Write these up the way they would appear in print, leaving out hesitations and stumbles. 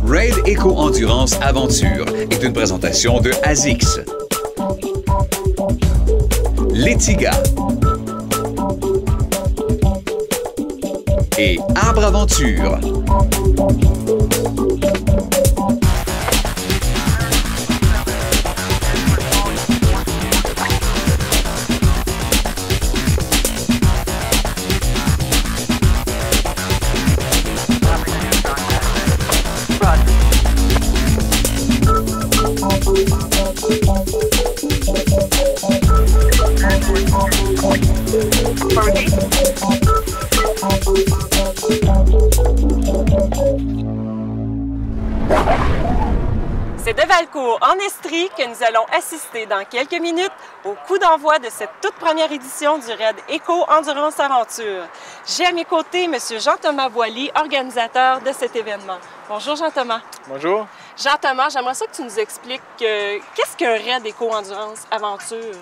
Raid Eco Endurance Aventure est une présentation de ASICS, Letiga et Arbre Aventure. C'est de Valcourt en Estrie que nous allons assister dans quelques minutes au coup d'envoi de cette toute première édition du Raid Eco Endurance Aventure. J'ai à mes côtés M. Jean-Thomas Boily, organisateur de cet événement. Bonjour Jean-Thomas. Bonjour. Jean-Thomas, j'aimerais ça que tu nous expliques qu'est-ce qu'un Raid Eco Endurance Aventure?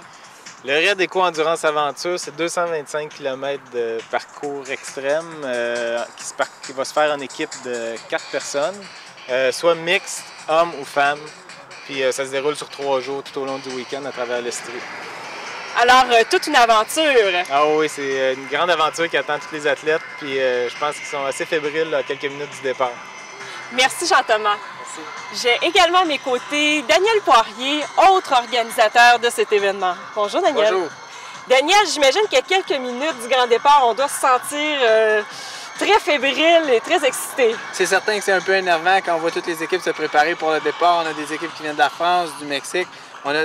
Le Raid Eco Endurance Aventure, c'est 225 km de parcours extrême qui va se faire en équipe de 4 personnes, soit mixte, hommes ou femmes. Puis ça se déroule sur 3 jours tout au long du week-end à travers l'Estrie. Alors, toute une aventure! Ah oui, c'est une grande aventure qui attend tous les athlètes. Puis je pense qu'ils sont assez fébriles à quelques minutes du départ. Merci Jean-Thomas. J'ai également à mes côtés Daniel Poirier, autre organisateur de cet événement. Bonjour Daniel. Bonjour. Daniel, j'imagine qu'à quelques minutes du grand départ, on doit se sentir très fébrile et très excité. C'est certain que c'est un peu énervant quand on voit toutes les équipes se préparer pour le départ. On a des équipes qui viennent de la France, du Mexique. On a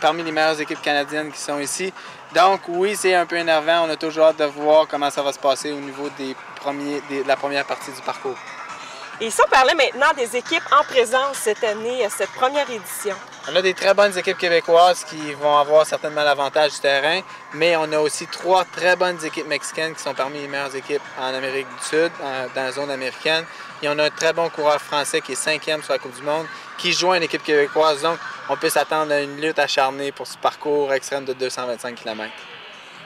parmi les meilleures équipes canadiennes qui sont ici. Donc oui, c'est un peu énervant. On a toujours hâte de voir comment ça va se passer au niveau de la première partie du parcours. Et si on parlait maintenant des équipes en présence cette année à cette première édition? On a des très bonnes équipes québécoises qui vont avoir certainement l'avantage du terrain, mais on a aussi 3 très bonnes équipes mexicaines qui sont parmi les meilleures équipes en Amérique du Sud, dans la zone américaine. Et on a un très bon coureur français qui est 5e sur la Coupe du Monde, qui joint une équipe québécoise. Donc, on peut s'attendre à une lutte acharnée pour ce parcours extrême de 225 km.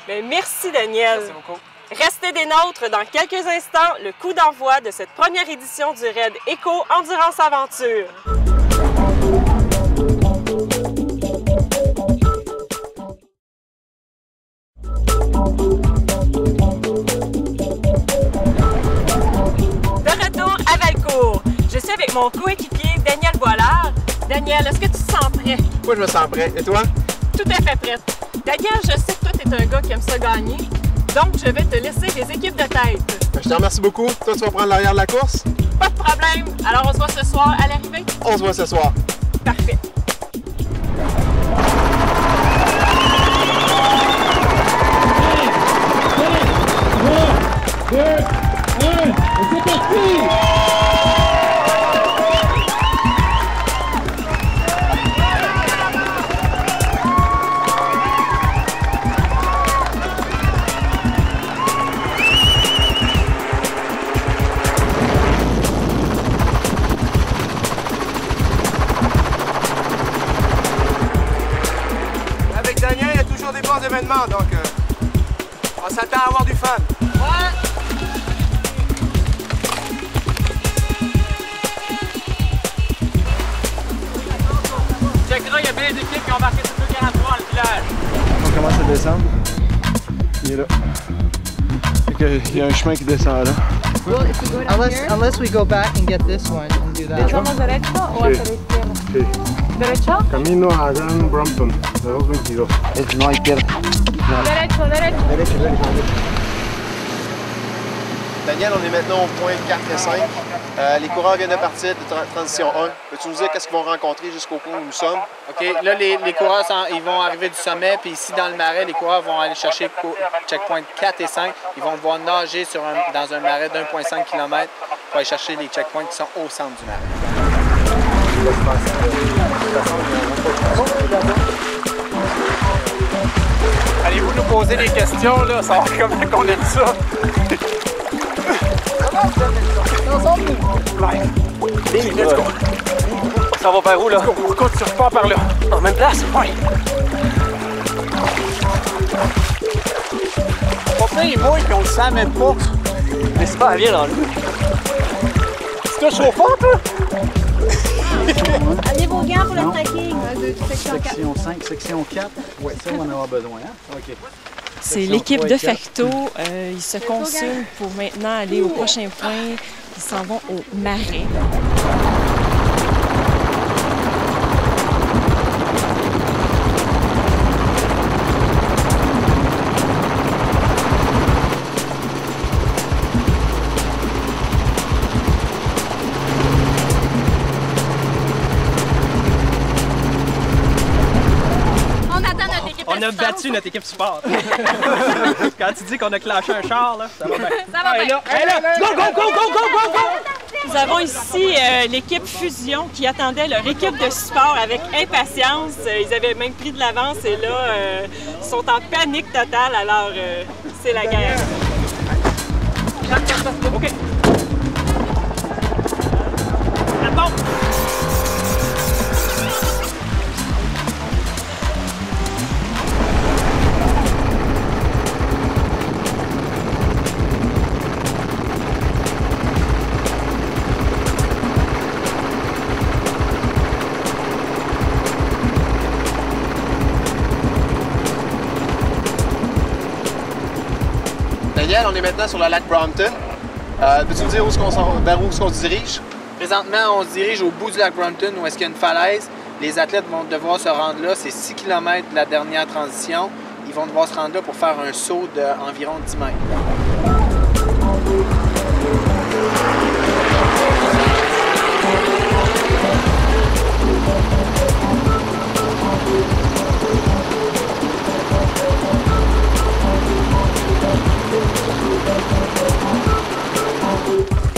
Bien, merci Daniel. Merci beaucoup. Restez des nôtres dans quelques instants, le coup d'envoi de cette première édition du Raid Eco Endurance Aventure. De retour à Valcourt, je suis avec mon coéquipier Daniel Boilard. Daniel, est-ce que tu te sens prêt? Moi, je me sens prêt. Et toi? Tout à fait prête. Daniel, je sais que toi, tu es un gars qui aime ça gagner. Donc, je vais te laisser les équipes de tête. Je te remercie beaucoup. Toi, tu vas prendre l'arrière de la course? Pas de problème. Alors, on se voit ce soir à l'arrivée? On se voit ce soir. Parfait. C'est parti! Avec Daniel, il y a toujours des bons événements, donc on s'attend à avoir du fun. Checkera, il y a bien des équipes qui ont embarqué sur le 43 dans le village. On commence à descendre. Il est là. Il y a un chemin qui descend là. Well, if we go down unless we go back and get this one and do that. ¿Vamos derecho o hacia la izquierda? Sí. ¿Derecho? Camino a Grand Brompton, de 222. No izquierda. Derecho, derecho. Daniel, on est maintenant au point 4 et 5. Les coureurs viennent de partir de transition 1. Peux-tu nous dire qu'est-ce qu'ils vont rencontrer jusqu'au point où nous sommes? OK, là, les coureurs ils vont arriver du sommet, puis ici, dans le marais, les coureurs vont aller chercher checkpoint 4 et 5. Ils vont devoir nager dans un marais d'1,5 km pour aller chercher les checkpoints qui sont au centre du marais. Allez-vous nous poser des questions, là, savoir comment on aime ça? Let's go. Ça va vers où, là? On continue pas par là. En même place? Oui. Pourtant, il mouille puis on le sent même pas. Mais c'est pas bien dans l'eau. touches au fond, toi? Avez vos gants pour le tracking. Section 5, section 4. Oui, ça, on en aura besoin. Hein? OK. C'est l'équipe de Facto. Ils se consultent pour maintenant aller au prochain point. Ils s'en vont au Marais. On a battu notre équipe support. Quand tu dis qu'on a clashé un char, là, ça va bien. Ça va bien. Go, go, go, go, go, go, go! Nous avons ici l'équipe Fusion qui attendait leur équipe de support avec impatience. Ils avaient même pris de l'avance et là, ils sont en panique totale, alors c'est la guerre. OK. La bombe! Daniel, on est maintenant sur le lac Brompton. Peux-tu me dire vers où est-ce qu'on se dirige? Présentement, on se dirige au bout du lac Brompton où est-ce qu'il y a une falaise. Les athlètes vont devoir se rendre là. C'est 6 km de la dernière transition. Ils vont devoir se rendre là pour faire un saut d'environ 10 mètres.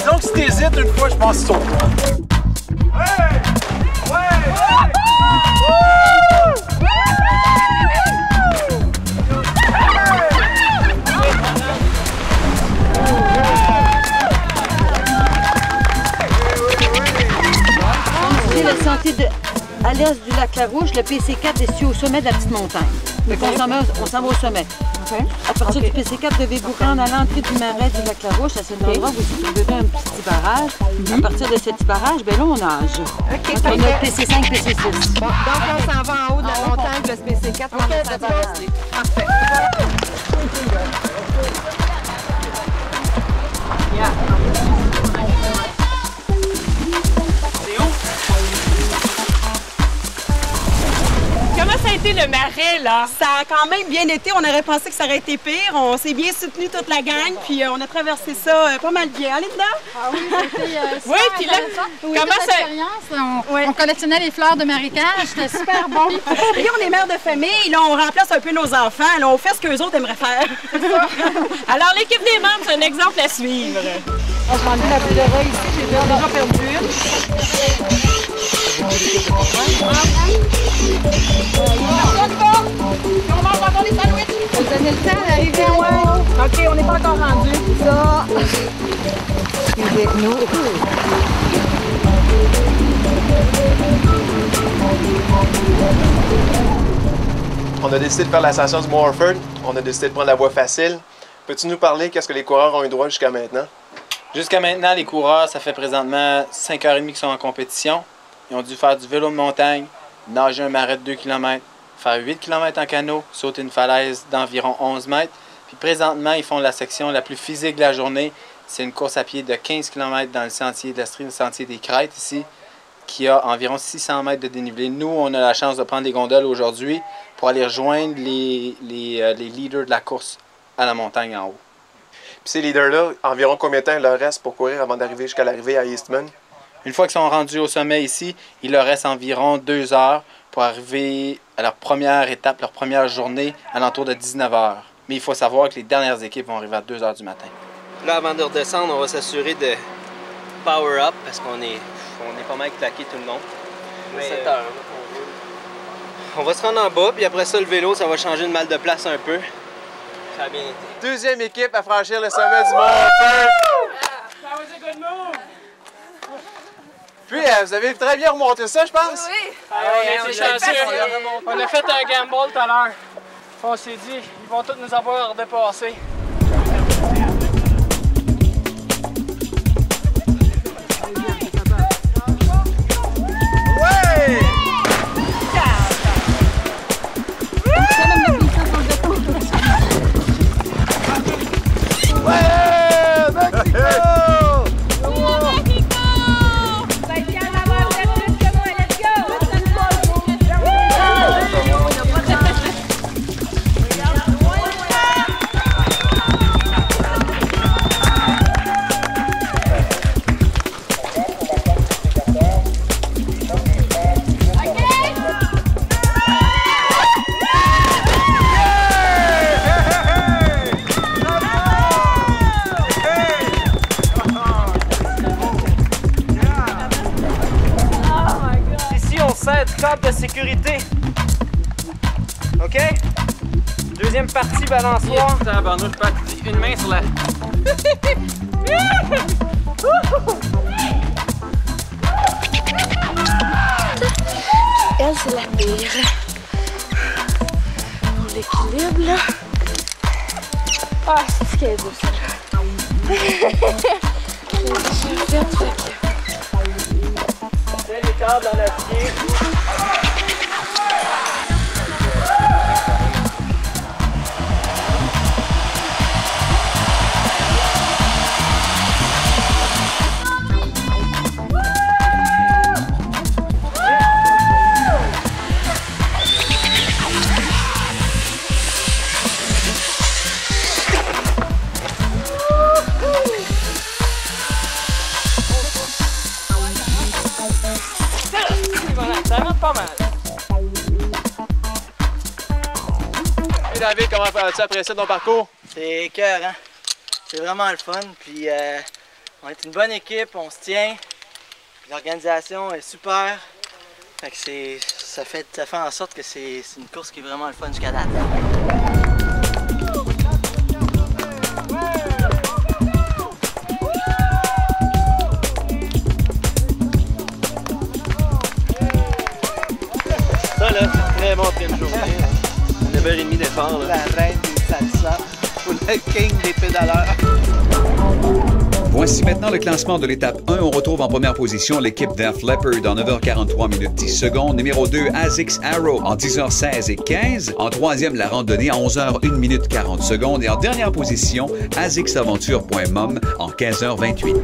Donc, si t'hésites une fois, je pense que c'est saute. C'est le sentier à l'est du lac Larouche, le PC4 est situé au sommet de la petite montagne. Donc on s'en va au sommet. À partir du PC4, devez-vous rendre à l'entrée du marais du lac Larouche, à cet endroit, vous trouverez un petit barrage. À partir de ce petit barrage, ben là, on nage. On a PC5, PC6. Bon, donc on s'en va en haut de la montagne, le PC4, on va s'en passer. Parfait. Comment ça a été le marais, là? Ça a quand même bien été. On aurait pensé que ça aurait été pire. On s'est bien soutenu toute la gang, puis on a traversé ça pas mal bien. Allez dedans! Ah oui, c'était oui, puis là, comment ça... On collectionnait les fleurs de marécage. C'était super bon. Puis on est mère de famille. Là, on remplace un peu nos enfants. Là, on fait ce qu'eux autres aimeraient faire. Alors, l'équipe des membres, c'est un exemple à suivre. Je m'en ai la boule d'oreille ici. J'ai déjà perdu une. On mange encore les sandwichs. On donnait le temps d'arriver en haut. OK, on n'est pas encore rendu. Ça. Excusez-nous. On a décidé de faire l'ascension du Mont Orford. On a décidé de prendre la voie facile. Peux-tu nous parler qu'est-ce que les coureurs ont eu droit jusqu'à maintenant? Jusqu'à maintenant, les coureurs, ça fait présentement 5h30 qu'ils sont en compétition. Ils ont dû faire du vélo de montagne, nager un marais de 2 km, faire 8 km en canot, sauter une falaise d'environ 11 mètres. Puis présentement, ils font la section la plus physique de la journée. C'est une course à pied de 15 km dans le sentier d'Estrie, le sentier des Crêtes ici, qui a environ 600 mètres de dénivelé. Nous, on a la chance de prendre des gondoles aujourd'hui pour aller rejoindre les leaders de la course à la montagne en haut. Puis ces leaders-là, environ combien de temps il leur reste pour courir avant d'arriver jusqu'à l'arrivée à Eastman? Une fois qu'ils sont rendus au sommet ici, il leur reste environ 2 heures pour arriver à leur première étape, leur première journée, à l'entour de 19 heures. Mais il faut savoir que les dernières équipes vont arriver à 2 heures du matin. Là, avant de redescendre, on va s'assurer de power up parce qu'on est pas mal claqué tout le long. 7 heures. On va se rendre en bas, puis après ça, le vélo, ça va changer de mal de place un peu. Ça a bien été. Deuxième équipe à franchir le sommet du Mont Orford. That was a good move! Puis, vous avez très bien remonté ça, je pense? Oui! On est chanceux. On a fait un gamble tout à l'heure. On s'est dit, ils vont tous nous avoir dépassés. câble de sécurité. OK? Deuxième partie, balançoire. Une main sur la... Elle, c'est la pire. Pour l'équilibre, là. Ah, c'est ce qu'elle est douce, celle-là. J'ai déjà fait, C'est les câbles en acier. Ça rentre pas mal. Et David, comment tu apprécies ton parcours? C'est écœurant. C'est vraiment le fun. Puis on est une bonne équipe, on se tient. L'organisation est super. Fait que ça fait en sorte que c'est une course qui est vraiment le fun jusqu'à date. Ça là, c'est très bon après une journée. 9h30 d'effort. La reine des salsa pour le king des pédaleurs. Voici maintenant le classement de l'étape 1. On retrouve en première position l'équipe Def Leppard en 9h43 minutes 10 secondes. Numéro 2, ASICS Arrow en 10h16 et 15. En troisième, la randonnée en 11h1 minute 40 secondes. Et en dernière position, ASICSaventure.mom en 15h28.